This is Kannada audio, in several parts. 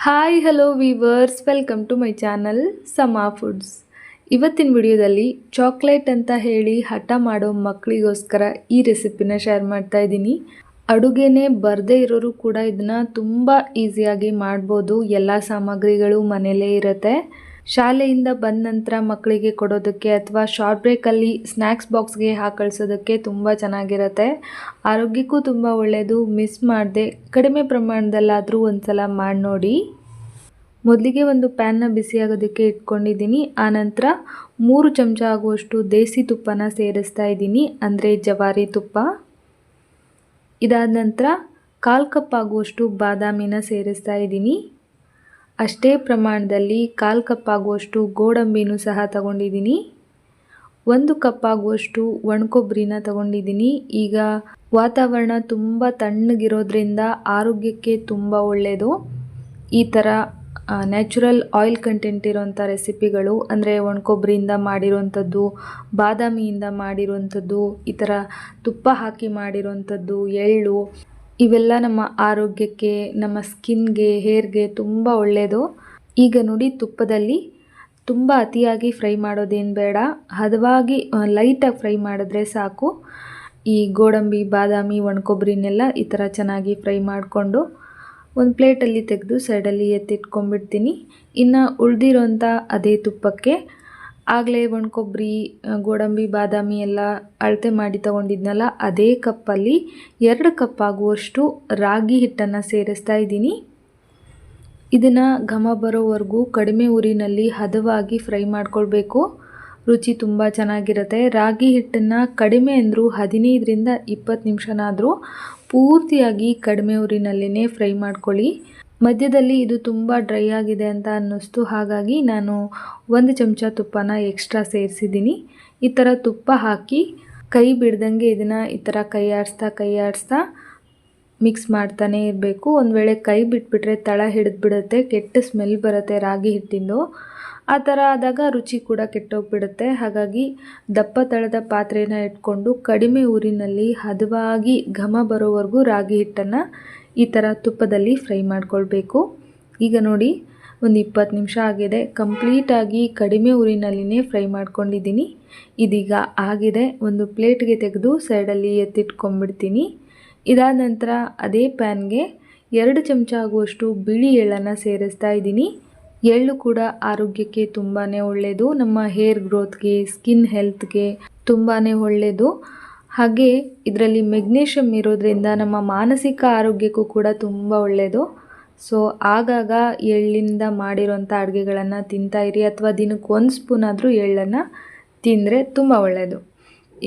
Hi hello viewers, welcome to my channel Sama foods. ಇವತ್ತಿನ ವಿಡಿಯೋದಲ್ಲಿ ಚಾಕ್ಲೇಟ್ ಅಂತ ಹೇಳಿ ಹಠ ಮಾಡೋ ಮಕ್ಕಳಿಗೋಸ್ಕರ ಈ ರೆಸಿಪಿನ ಶೇರ್ ಮಾಡ್ತಾ ಇದ್ದೀನಿ. ಅಡುಗೆನೇ ಬರದೇ ಇರೋರು ಕೂಡ ಇದನ್ನು ತುಂಬ ಈಸಿಯಾಗಿ ಮಾಡ್ಬೋದು. ಎಲ್ಲ ಸಾಮಗ್ರಿಗಳು ಮನೆಯಲ್ಲೇ ಇರುತ್ತೆ. ಶಾಲೆಯಿಂದ ಬಂದ ನಂತರ ಮಕ್ಕಳಿಗೆ ಕೊಡೋದಕ್ಕೆ ಅಥವಾ ಶಾರ್ಟ್ ಬ್ರೇಕಲ್ಲಿ ಸ್ನ್ಯಾಕ್ಸ್ ಬಾಕ್ಸ್ಗೆ ಹಾಕಿ ಕಳಿಸೋದಕ್ಕೆ ತುಂಬ ಚೆನ್ನಾಗಿರುತ್ತೆ. ಆರೋಗ್ಯಕ್ಕೂ ತುಂಬ ಒಳ್ಳೆಯದು. ಮಿಸ್ ಮಾಡದೆ ಕಡಿಮೆ ಪ್ರಮಾಣದಲ್ಲಾದರೂ ಒಂದು ಸಲ ಮಾಡಿ ನೋಡಿ. ಮೊದಲಿಗೆ ಒಂದು ಪ್ಯಾನ್ನ ಬಿಸಿಯಾಗೋದಕ್ಕೆ ಇಟ್ಕೊಂಡಿದ್ದೀನಿ. ಆನಂತರ 3 ಚಮಚ ಆಗುವಷ್ಟು ದೇಸಿ ತುಪ್ಪನ ಸೇರಿಸ್ತಾ ಇದ್ದೀನಿ, ಅಂದರೆ ಜವಾರಿ ತುಪ್ಪ. ಇದಾದ ನಂತರ 1/4 ಕಪ್ ಆಗುವಷ್ಟು ಬಾದಾಮಿನ ಸೇರಿಸ್ತಾ ಇದ್ದೀನಿ. ಅಷ್ಟೇ ಪ್ರಮಾಣದಲ್ಲಿ 1/4 ಕಪ್ ಆಗುವಷ್ಟು ಗೋಡಂಬಿನೂ ಸಹ ತಗೊಂಡಿದ್ದೀನಿ. 1 ಕಪ್ ಆಗುವಷ್ಟು ಒಣಕೊಬ್ಬರಿನ ತಗೊಂಡಿದ್ದೀನಿ. ಈಗ ವಾತಾವರಣ ತುಂಬ ತಣ್ಣಗಿರೋದ್ರಿಂದ ಆರೋಗ್ಯಕ್ಕೆ ತುಂಬ ಒಳ್ಳೆಯದು. ಈ ಥರ ನ್ಯಾಚುರಲ್ ಆಯಿಲ್ ಕಂಟೆಂಟ್ ಇರೋಂಥ ರೆಸಿಪಿಗಳು, ಅಂದರೆ ಒಣಕೊಬ್ಬರಿಯಿಂದ ಮಾಡಿರೋಂಥದ್ದು, ಬಾದಾಮಿಯಿಂದ ಮಾಡಿರೋಂಥದ್ದು, ಈ ಥರ ತುಪ್ಪ ಹಾಕಿ ಮಾಡಿರೋಂಥದ್ದು, ಎಳ್ಳು, ಇವೆಲ್ಲ ನಮ್ಮ ಆರೋಗ್ಯಕ್ಕೆ, ನಮ್ಮ ಸ್ಕಿನ್ಗೆ, ಹೇರ್ಗೆ ತುಂಬ ಒಳ್ಳೆಯದು. ಈಗ ನೋಡಿ, ತುಪ್ಪದಲ್ಲಿ ತುಂಬ ಅತಿಯಾಗಿ ಫ್ರೈ ಮಾಡೋದೇನು ಬೇಡ. ಹದವಾಗಿ ಲೈಟಾಗಿ ಫ್ರೈ ಮಾಡಿದ್ರೆ ಸಾಕು. ಈ ಗೋಡಂಬಿ, ಬಾದಾಮಿ, ಒಣಕೊಬ್ಬರಿನೆಲ್ಲ ಈ ಥರ ಚೆನ್ನಾಗಿ ಫ್ರೈ ಮಾಡಿಕೊಂಡು ಒಂದು ಪ್ಲೇಟಲ್ಲಿ ತೆಗೆದು ಸೈಡಲ್ಲಿ ಎತ್ತಿಟ್ಕೊಂಡ್ಬಿಡ್ತೀನಿ. ಇನ್ನು ಉಳಿದಿರೋಂಥ ಅದೇ ತುಪ್ಪಕ್ಕೆ ಆಗಲೇ ಒಣಕೊಬ್ಬರಿ, ಗೋಡಂಬಿ, ಬಾದಾಮಿ ಎಲ್ಲ ಅಳತೆ ಮಾಡಿ ತಗೊಂಡಿದ್ನಲ್ಲ, ಅದೇ ಕಪ್ಪಲ್ಲಿ 2 ಕಪ್ ಆಗುವಷ್ಟು ರಾಗಿ ಹಿಟ್ಟನ್ನು ಸೇರಿಸ್ತಾ ಇದ್ದೀನಿ. ಇದನ್ನು ಘಮ ಬರೋವರೆಗೂ ಕಡಿಮೆ ಉರಿನಲ್ಲಿ ಹದವಾಗಿ ಫ್ರೈ ಮಾಡ್ಕೊಳ್ಬೇಕು. ರುಚಿ ತುಂಬ ಚೆನ್ನಾಗಿರುತ್ತೆ. ರಾಗಿ ಹಿಟ್ಟನ್ನು ಕಡಿಮೆ ಅಂದರೂ 15ರಿಂದ 20 ನಿಮಿಷನಾದರೂ ಪೂರ್ತಿಯಾಗಿ ಕಡಿಮೆ ಉರಿನಲ್ಲೇ ಫ್ರೈ ಮಾಡ್ಕೊಳ್ಳಿ. ಮಧ್ಯದಲ್ಲಿ ಇದು ತುಂಬ ಡ್ರೈ ಆಗಿದೆ ಅಂತ ಅನ್ನಿಸ್ತು, ಹಾಗಾಗಿ ನಾನು 1 ಚಮಚ ತುಪ್ಪನ ಎಕ್ಸ್ಟ್ರಾ ಸೇರಿಸಿದ್ದೀನಿ. ಈ ಥರ ತುಪ್ಪ ಹಾಕಿ ಕೈ ಬಿಡ್ದಂಗೆ ಇದನ್ನು ಈ ಥರ ಕೈ ಆಡಿಸ್ತಾ ಮಿಕ್ಸ್ ಮಾಡ್ತಾನೆ ಇರಬೇಕು. ಒಂದು ವೇಳೆ ಕೈ ಬಿಟ್ಬಿಟ್ರೆ ತಳ ಹಿಡಿದ್ಬಿಡುತ್ತೆ, ಕೆಟ್ಟ ಸ್ಮೆಲ್ ಬರುತ್ತೆ ರಾಗಿ ಹಿಟ್ಟಿಂದು. ಆ ಥರ ಆದಾಗ ರುಚಿ ಕೂಡ ಕೆಟ್ಟೋಗ್ಬಿಡುತ್ತೆ. ಹಾಗಾಗಿ ದಪ್ಪ ತಳದ ಪಾತ್ರೆನ ಇಟ್ಕೊಂಡು ಕಡಿಮೆ ಊರಿನಲ್ಲಿ ಹದವಾಗಿ ಘಮ ಬರೋವರೆಗೂ ರಾಗಿ ಹಿಟ್ಟನ್ನು ಈ ಥರ ತುಪ್ಪದಲ್ಲಿ ಫ್ರೈ ಮಾಡ್ಕೊಳ್ಬೇಕು. ಈಗ ನೋಡಿ, ಒಂದು 20 ನಿಮಿಷ ಆಗಿದೆ. ಕಂಪ್ಲೀಟಾಗಿ ಕಡಿಮೆ ಊರಿನಲ್ಲಿನೇ ಫ್ರೈ ಮಾಡ್ಕೊಂಡಿದ್ದೀನಿ. ಇದೀಗ ಆಗಿದೆ. ಒಂದು ಪ್ಲೇಟ್ಗೆ ತೆಗೆದು ಸೈಡಲ್ಲಿ ಎತ್ತಿಟ್ಕೊಂಡ್ಬಿಡ್ತೀನಿ. ಇದಾದ ನಂತರ ಅದೇ ಪ್ಯಾನ್ಗೆ 2 ಚಮಚ ಆಗುವಷ್ಟು ಬಿಳಿ ಎಳ್ಳನ್ನು ಸೇರಿಸ್ತಾ ಇದ್ದೀನಿ. ಎಳ್ಳು ಕೂಡ ಆರೋಗ್ಯಕ್ಕೆ ತುಂಬಾ ಒಳ್ಳೆಯದು. ನಮ್ಮ ಹೇರ್ ಗ್ರೋತ್ಗೆ, ಸ್ಕಿನ್ ಹೆಲ್ತ್ಗೆ ತುಂಬಾ ಒಳ್ಳೆಯದು. ಹಾಗೆ ಇದರಲ್ಲಿ ಮೆಗ್ನೀಷಿಯಮ್ ಇರೋದ್ರಿಂದ ನಮ್ಮ ಮಾನಸಿಕ ಆರೋಗ್ಯಕ್ಕೂ ಕೂಡ ತುಂಬ ಒಳ್ಳೆಯದು. ಸೊ ಆಗಾಗ ಎಳ್ಳಿಂದ ಮಾಡಿರೋಂಥ ಅಡುಗೆಗಳನ್ನು ತಿಂತಾಯಿರಿ, ಅಥವಾ ದಿನಕ್ಕೆ 1 ಸ್ಪೂನ್ ಆದರೂ ಎಳ್ಳನ್ನು ತಿಂದರೆ ತುಂಬ ಒಳ್ಳೆಯದು.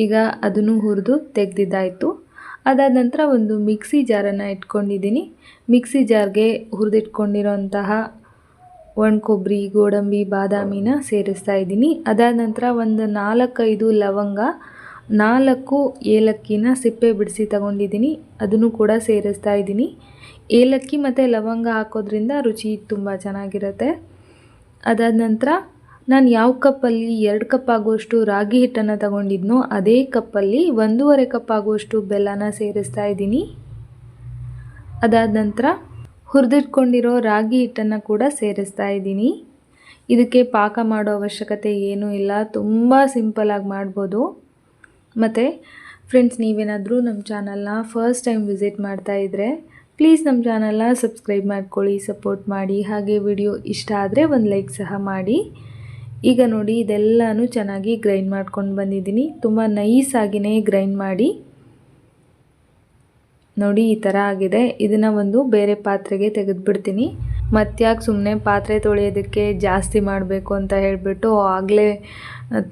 ಈಗ ಅದನ್ನು ಹುರಿದು ತೆಗೆದಿದ್ದಾಯಿತು. ಅದಾದ ನಂತರ ಒಂದು ಮಿಕ್ಸಿ ಜಾರನ್ನು ಇಟ್ಕೊಂಡಿದ್ದೀನಿ. ಮಿಕ್ಸಿ ಜಾರ್ಗೆ ಹುರಿದಿಟ್ಕೊಂಡಿರೋಂತಹ ಒಣಕೊಬ್ಬರಿ, ಗೋಡಂಬಿ, ಬಾದಾಮಿನ ಸೇರಿಸ್ತಾ ಇದ್ದೀನಿ. ಅದಾದ ನಂತರ ಒಂದು 4-5 ಲವಂಗ, 4 ಏಲಕ್ಕಿನ ಸಿಪ್ಪೆ ಬಿಡಿಸಿ ತಗೊಂಡಿದ್ದೀನಿ, ಅದನ್ನು ಕೂಡ ಸೇರಿಸ್ತಾ ಇದ್ದೀನಿ. ಏಲಕ್ಕಿ ಮತ್ತು ಲವಂಗ ಹಾಕೋದ್ರಿಂದ ರುಚಿ ತುಂಬ ಚೆನ್ನಾಗಿರುತ್ತೆ. ಅದಾದ ನಂತರ ನಾನು ಯಾವ ಕಪ್ಪಲ್ಲಿ 2 ಕಪ್ ಆಗುವಷ್ಟು ರಾಗಿ ಹಿಟ್ಟನ್ನು ತಗೊಂಡಿದ್ನೋ ಅದೇ ಕಪ್ಪಲ್ಲಿ 1.5 ಕಪ್ ಆಗುವಷ್ಟು ಬೆಲ್ಲನ ಸೇರಿಸ್ತಾ ಇದ್ದೀನಿ. ಅದಾದ ನಂತರ ಹುರಿದಿಟ್ಕೊಂಡಿರೋ ರಾಗಿ ಹಿಟ್ಟನ್ನು ಕೂಡ ಸೇರಿಸ್ತಾ ಇದ್ದೀನಿ. ಇದಕ್ಕೆ ಪಾಕ ಮಾಡೋ ಅವಶ್ಯಕತೆ ಏನೂ ಇಲ್ಲ, ತುಂಬ ಸಿಂಪಲಾಗಿ ಮಾಡ್ಬೋದು. ಮತ್ತು ಫ್ರೆಂಡ್ಸ್, ನೀವೇನಾದರೂ ನಮ್ಮ ಚಾನಲ್ನ ಫಸ್ಟ್ ಟೈಮ್ ವಿಸಿಟ್ ಮಾಡ್ತಾ ಇದ್ದರೆ ಪ್ಲೀಸ್ ನಮ್ಮ ಚಾನಲ್ನ ಸಬ್ಸ್ಕ್ರೈಬ್ ಮಾಡ್ಕೊಳ್ಳಿ, ಸಪೋರ್ಟ್ ಮಾಡಿ. ಹಾಗೆ ವಿಡಿಯೋ ಇಷ್ಟ ಆದರೆ ಒಂದು ಲೈಕ್ ಸಹ ಮಾಡಿ. ಈಗ ನೋಡಿ, ಇದೆಲ್ಲನೂ ಚೆನ್ನಾಗಿ ಗ್ರೈಂಡ್ ಮಾಡ್ಕೊಂಡು ಬಂದಿದ್ದೀನಿ. ತುಂಬ ನೈಸಾಗಿಯೇ ಗ್ರೈಂಡ್ ಮಾಡಿ. ನೋಡಿ, ಈ ಥರ ಆಗಿದೆ. ಇದನ್ನು ಒಂದು ಬೇರೆ ಪಾತ್ರೆಗೆ ತೆಗೆದುಬಿಡ್ತೀನಿ. ಮತ್ತ್ಯಾಕೆ ಸುಮ್ಮನೆ ಪಾತ್ರೆ ತೊಳೆಯೋದಕ್ಕೆ ಜಾಸ್ತಿ ಮಾಡಬೇಕು ಅಂತ ಹೇಳಿಬಿಟ್ಟು ಆಗಲೇ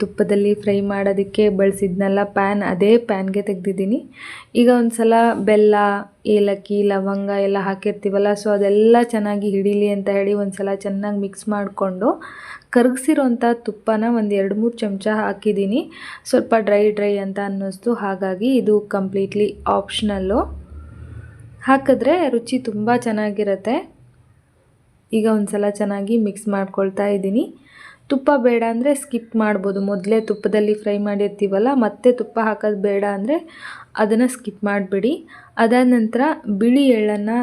ತುಪ್ಪದಲ್ಲಿ ಫ್ರೈ ಮಾಡೋದಕ್ಕೆ ಬಳಸಿದ್ನಲ್ಲ ಪ್ಯಾನ್, ಅದೇ ಪ್ಯಾನ್ಗೆ ತೆಗೆದಿದ್ದೀನಿ. ಈಗ ಒಂದು ಸಲ ಬೆಲ್ಲ, ಏಲಕ್ಕಿ, ಲವಂಗ ಎಲ್ಲ ಹಾಕಿರ್ತೀವಲ್ಲ, ಸೊ ಅದೆಲ್ಲ ಚೆನ್ನಾಗಿ ಹಿಡೀಲಿ ಅಂತ ಹೇಳಿ ಒಂದು ಸಲ ಚೆನ್ನಾಗಿ ಮಿಕ್ಸ್ ಮಾಡಿಕೊಂಡು ಕರಗಿಸಿರೋಂಥ ತುಪ್ಪನ ಒಂದು 2-3 ಚಮಚ ಹಾಕಿದ್ದೀನಿ. ಸ್ವಲ್ಪ ಡ್ರೈ ಅಂತ ಅನ್ನಿಸ್ತು, ಹಾಗಾಗಿ ಇದು ಕಂಪ್ಲೀಟ್ಲಿ ಆಪ್ಷನಲ್ಲು. ಹಾಕಿದ್ರೆ ರುಚಿ ತುಂಬ ಚೆನ್ನಾಗಿರುತ್ತೆ. ಈಗ ಒಂದು ಸಲ ಚೆನ್ನಾಗಿ ಮಿಕ್ಸ್ ಮಾಡ್ಕೊಳ್ತಾ ಇದ್ದೀನಿ. ತುಪ್ಪ ಬೇಡ ಅಂದರೆ ಸ್ಕಿಪ್ ಮಾಡ್ಬೋದು. ಮೊದಲೇ ತುಪ್ಪದಲ್ಲಿ ಫ್ರೈ ಮಾಡಿರ್ತೀವಲ್ಲ, ಮತ್ತೆ ತುಪ್ಪ ಹಾಕೋದು ಬೇಡ ಅಂದರೆ ಅದನ್ನು ಸ್ಕಿಪ್ ಮಾಡಿಬಿಡಿ. ಅದಾದ ನಂತರ ಬಿಳಿ ಎಳ್ಳನ್ನು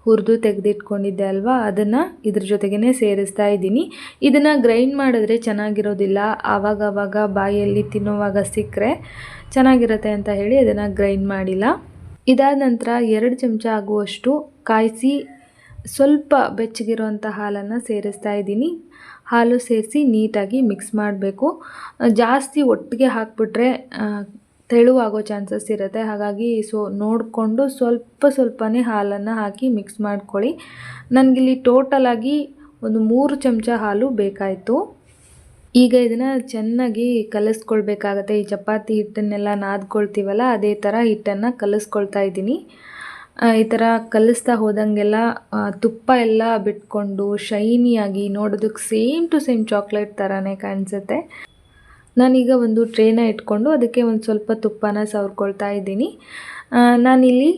ಹುರಿದು ತೆಗೆದಿಟ್ಕೊಂಡಿದ್ದೆ ಅಲ್ವಾ, ಅದನ್ನು ಇದ್ರ ಜೊತೆಗೇ ಸೇರಿಸ್ತಾ ಇದ್ದೀನಿ. ಇದನ್ನು ಗ್ರೈಂಡ್ ಮಾಡಿದ್ರೆ ಚೆನ್ನಾಗಿರೋದಿಲ್ಲ, ಆವಾಗವಾಗ ಬಾಯಲ್ಲಿ ತಿನ್ನುವಾಗ ಸಿಕ್ಕರೆ ಚೆನ್ನಾಗಿರುತ್ತೆ ಅಂತ ಹೇಳಿ ಅದನ್ನು ಗ್ರೈಂಡ್ ಮಾಡಿಲ್ಲ. ಇದಾದ ನಂತರ 2 ಚಮಚ ಆಗುವಷ್ಟು ಕಾಯಿಸಿ ಸ್ವಲ್ಪ ಬೆಚ್ಚಗಿರುವಂಥ ಹಾಲನ್ನು ಸೇರಿಸ್ತಾ ಇದ್ದೀನಿ. ಹಾಲು ಸೇರಿಸಿ ನೀಟಾಗಿ ಮಿಕ್ಸ್ ಮಾಡಬೇಕು. ಜಾಸ್ತಿ ಒಟ್ಟಿಗೆ ಹಾಕಿಬಿಟ್ರೆ ತೆಳುವಾಗೋ ಚಾನ್ಸಸ್ ಇರುತ್ತೆ. ಹಾಗಾಗಿ ನೋಡಿಕೊಂಡು ಸ್ವಲ್ಪನೇ ಹಾಲನ್ನು ಹಾಕಿ ಮಿಕ್ಸ್ ಮಾಡ್ಕೊಳ್ಳಿ. ನನಗಿಲ್ಲಿ ಟೋಟಲಾಗಿ ಒಂದು 3 ಚಮಚ ಹಾಲು ಬೇಕಾಯಿತು. ಈಗ ಇದನ್ನು ಚೆನ್ನಾಗಿ ಕಲಿಸ್ಕೊಳ್ಬೇಕಾಗತ್ತೆ. ಈ ಚಪಾತಿ ಹಿಟ್ಟನ್ನೆಲ್ಲ ನಾದ್ಕೊಳ್ತೀವಲ್ಲ, ಅದೇ ಥರ ಹಿಟ್ಟನ್ನು ಕಲಿಸ್ಕೊಳ್ತಾ ಇದ್ದೀನಿ. ಈ ಥರ ಕಲಿಸ್ತಾ ಹೋದಂಗೆಲ್ಲ ತುಪ್ಪ ಎಲ್ಲ ಬಿಟ್ಕೊಂಡು ಶೈನಿಯಾಗಿ ನೋಡೋದಕ್ಕೆ ಸೇಮ್ ಟು ಸೇಮ್ ಚಾಕ್ಲೇಟ್ ಥರನೇ ಕಾಣಿಸುತ್ತೆ. ನಾನೀಗ ಒಂದು ಟ್ರೇನ ಇಟ್ಕೊಂಡು ಅದಕ್ಕೆ ಒಂದು ಸ್ವಲ್ಪ ತುಪ್ಪನ ಸವರ್ಕೊಳ್ತಾ ಇದ್ದೀನಿ. ನಾನಿಲ್ಲಿ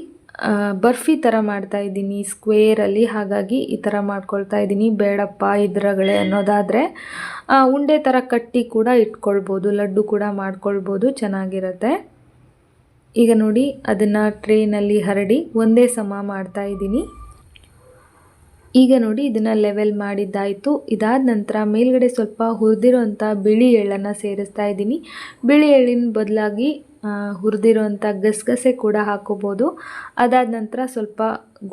ಬರ್ಫಿ ಥರ ಮಾಡ್ತಾಯಿದ್ದೀನಿ ಸ್ಕ್ವೇರಲ್ಲಿ, ಹಾಗಾಗಿ ಈ ಥರ ಮಾಡ್ಕೊಳ್ತಾ ಇದ್ದೀನಿ. ಬೇಡಪ್ಪ ಇದ್ರಗಳೇ ಅನ್ನೋದಾದರೆ ಉಂಡೆ ಥರ ಕಟ್ಟಿ ಕೂಡ ಇಟ್ಕೊಳ್ಬೋದು, ಲಡ್ಡು ಕೂಡ ಮಾಡ್ಕೊಳ್ಬೋದು, ಚೆನ್ನಾಗಿರುತ್ತೆ. ಈಗ ನೋಡಿ ಅದನ್ನು ಟ್ರೇನಲ್ಲಿ ಹರಡಿ ಒಂದೇ ಸಮ ಮಾಡ್ತಾಯಿದ್ದೀನಿ. ಈಗ ನೋಡಿ ಇದನ್ನು ಲೆವೆಲ್ ಮಾಡಿದ್ದಾಯಿತು. ಇದಾದ ನಂತರ ಮೇಲ್ಗಡೆ ಸ್ವಲ್ಪ ಹುರಿದಿರೋಂಥ ಬಿಳಿ ಎಳ್ಳನ್ನು ಸೇರಿಸ್ತಾ ಇದ್ದೀನಿ. ಬಿಳಿ ಎಳ್ಳಿನ ಬದಲಾಗಿ ಹುರಿದಿರೋಂಥ ಗಸಗಸೆ ಕೂಡ ಹಾಕೋಬೋದು. ಅದಾದ ನಂತರ ಸ್ವಲ್ಪ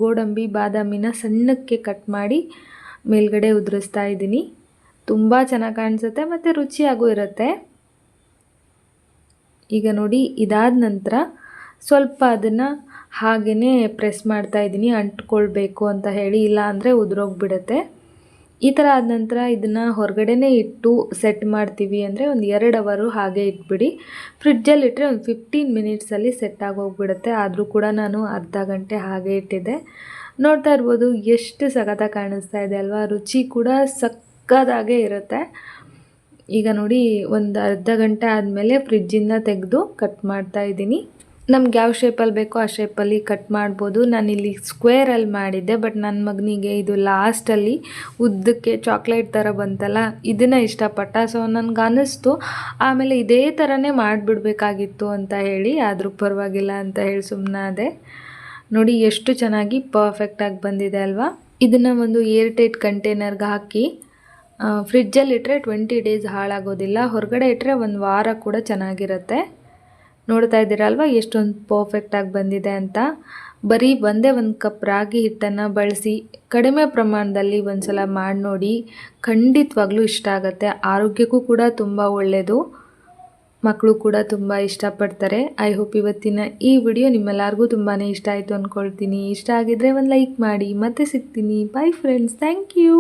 ಗೋಡಂಬಿ ಬಾದಾಮಿನ ಸಣ್ಣಕ್ಕೆ ಕಟ್ ಮಾಡಿ ಮೇಲ್ಗಡೆ ಉದುರಿಸ್ತಾ ಇದ್ದೀನಿ. ತುಂಬ ಚೆನ್ನಾಗಿ ಕಾಣಿಸುತ್ತೆ ಮತ್ತು ರುಚಿಯಾಗೂ ಇರುತ್ತೆ. ಈಗ ನೋಡಿ ಇದಾದ ನಂತರ ಸ್ವಲ್ಪ ಅದನ್ನು ಹಾಗೇ ಪ್ರೆಸ್ ಮಾಡ್ತಾ ಇದ್ದೀನಿ, ಅಂಟ್ಕೊಳ್ಬೇಕು ಅಂತ ಹೇಳಿ, ಇಲ್ಲ ಅಂದರೆ ಉದುರೋಗ್ಬಿಡುತ್ತೆ. ಈ ಥರ ಆದ ನಂತರ ಇದನ್ನು ಹೊರಗಡೆನೇ ಇಟ್ಟು ಸೆಟ್ ಮಾಡ್ತೀವಿ ಅಂದರೆ ಒಂದು 2 ಅವರು ಹಾಗೆ ಇಟ್ಬಿಡಿ. ಫ್ರಿಡ್ಜಲ್ಲಿ ಇಟ್ಟರೆ ಒಂದು 15 ಮಿನಿಟ್ಸಲ್ಲಿ ಸೆಟ್ ಆಗೋಗ್ಬಿಡುತ್ತೆ. ಆದರೂ ಕೂಡ ನಾನು ಅರ್ಧ ಗಂಟೆ ಹಾಗೆ ಇಟ್ಟಿದ್ದೆ. ನೋಡ್ತಾ ಇರ್ಬೋದು ಎಷ್ಟು ಸಖತ್ತಾಗಿ ಕಾಣಿಸ್ತಾ ಇದೆ ಅಲ್ವಾ. ರುಚಿ ಕೂಡ ಸಕ್ಕತ್ತಾಗೇ ಇರುತ್ತೆ. ಈಗ ನೋಡಿ ಒಂದು ಅರ್ಧ ಗಂಟೆ ಆದಮೇಲೆ ಫ್ರಿಡ್ಜಿಂದ ತೆಗೆದು ಕಟ್ ಮಾಡ್ತಾ ಇದ್ದೀನಿ. ನಮ್ಗೆ ಯಾವ ಶೇಪಲ್ಲಿ ಬೇಕೋ ಆ ಶೇಪಲ್ಲಿ ಕಟ್ ಮಾಡ್ಬೋದು. ನಾನಿಲ್ಲಿ ಸ್ಕ್ವೇರಲ್ಲಿ ಮಾಡಿದ್ದೆ, ಬಟ್ ನನ್ನ ಮಗನಿಗೆ ಇದು ಲಾಸ್ಟಲ್ಲಿ ಉದ್ದಕ್ಕೆ ಚಾಕ್ಲೇಟ್ ಥರ ಬಂತಲ್ಲ, ಇದನ್ನು ಇಷ್ಟಪಟ್ಟ. ಸೊ ನನಗೆ ಅನ್ನಿಸ್ತು ಆಮೇಲೆ ಇದೇ ಥರನೇ ಮಾಡಿಬಿಡ್ಬೇಕಾಗಿತ್ತು ಅಂತ ಹೇಳಿ, ಆದರೂ ಪರವಾಗಿಲ್ಲ ಅಂತ ಹೇಳಿ ಸುಮ್ಮನಾದೆ. ನೋಡಿ ಎಷ್ಟು ಚೆನ್ನಾಗಿ ಪರ್ಫೆಕ್ಟಾಗಿ ಬಂದಿದೆ ಅಲ್ವಾ. ಇದನ್ನು ಒಂದು ಏರ್ಟೈಟ್ ಕಂಟೈನರ್ಗೆ ಹಾಕಿ ಫ್ರಿಡ್ಜಲ್ಲಿಟ್ಟರೆ 20 ಡೇಸ್ ಹಾಳಾಗೋದಿಲ್ಲ. ಹೊರಗಡೆ ಇಟ್ಟರೆ 1 ವಾರ ಕೂಡ ಚೆನ್ನಾಗಿರುತ್ತೆ. ನೋಡ್ತಾ ಇದ್ದೀರಲ್ವ ಎಷ್ಟೊಂದು ಪರ್ಫೆಕ್ಟಾಗಿ ಬಂದಿದೆ ಅಂತ. ಬರೀ ಒಂದೇ 1 ಕಪ್ ರಾಗಿ ಹಿಟ್ಟನ್ನು ಬಳಸಿ ಕಡಿಮೆ ಪ್ರಮಾಣದಲ್ಲಿ ಒಂದು ಸಲ ಮಾಡಿ ನೋಡಿ, ಖಂಡಿತವಾಗ್ಲೂ ಇಷ್ಟ ಆಗುತ್ತೆ. ಆರೋಗ್ಯಕ್ಕೂ ಕೂಡ ತುಂಬ ಒಳ್ಳೆಯದು, ಮಕ್ಕಳು ಕೂಡ ತುಂಬ ಇಷ್ಟಪಡ್ತಾರೆ. ಐ ಹೋಪ್ ಇವತ್ತಿನ ಈ ವಿಡಿಯೋ ನಿಮ್ಮೆಲ್ಲರಿಗೂ ತುಂಬಾ ಇಷ್ಟ ಆಯಿತು ಅಂದ್ಕೊಳ್ತೀನಿ. ಇಷ್ಟ ಆಗಿದ್ದರೆ ಒಂದು ಲೈಕ್ ಮಾಡಿ. ಮತ್ತೆ ಸಿಗ್ತೀನಿ. Bye friends, thank you.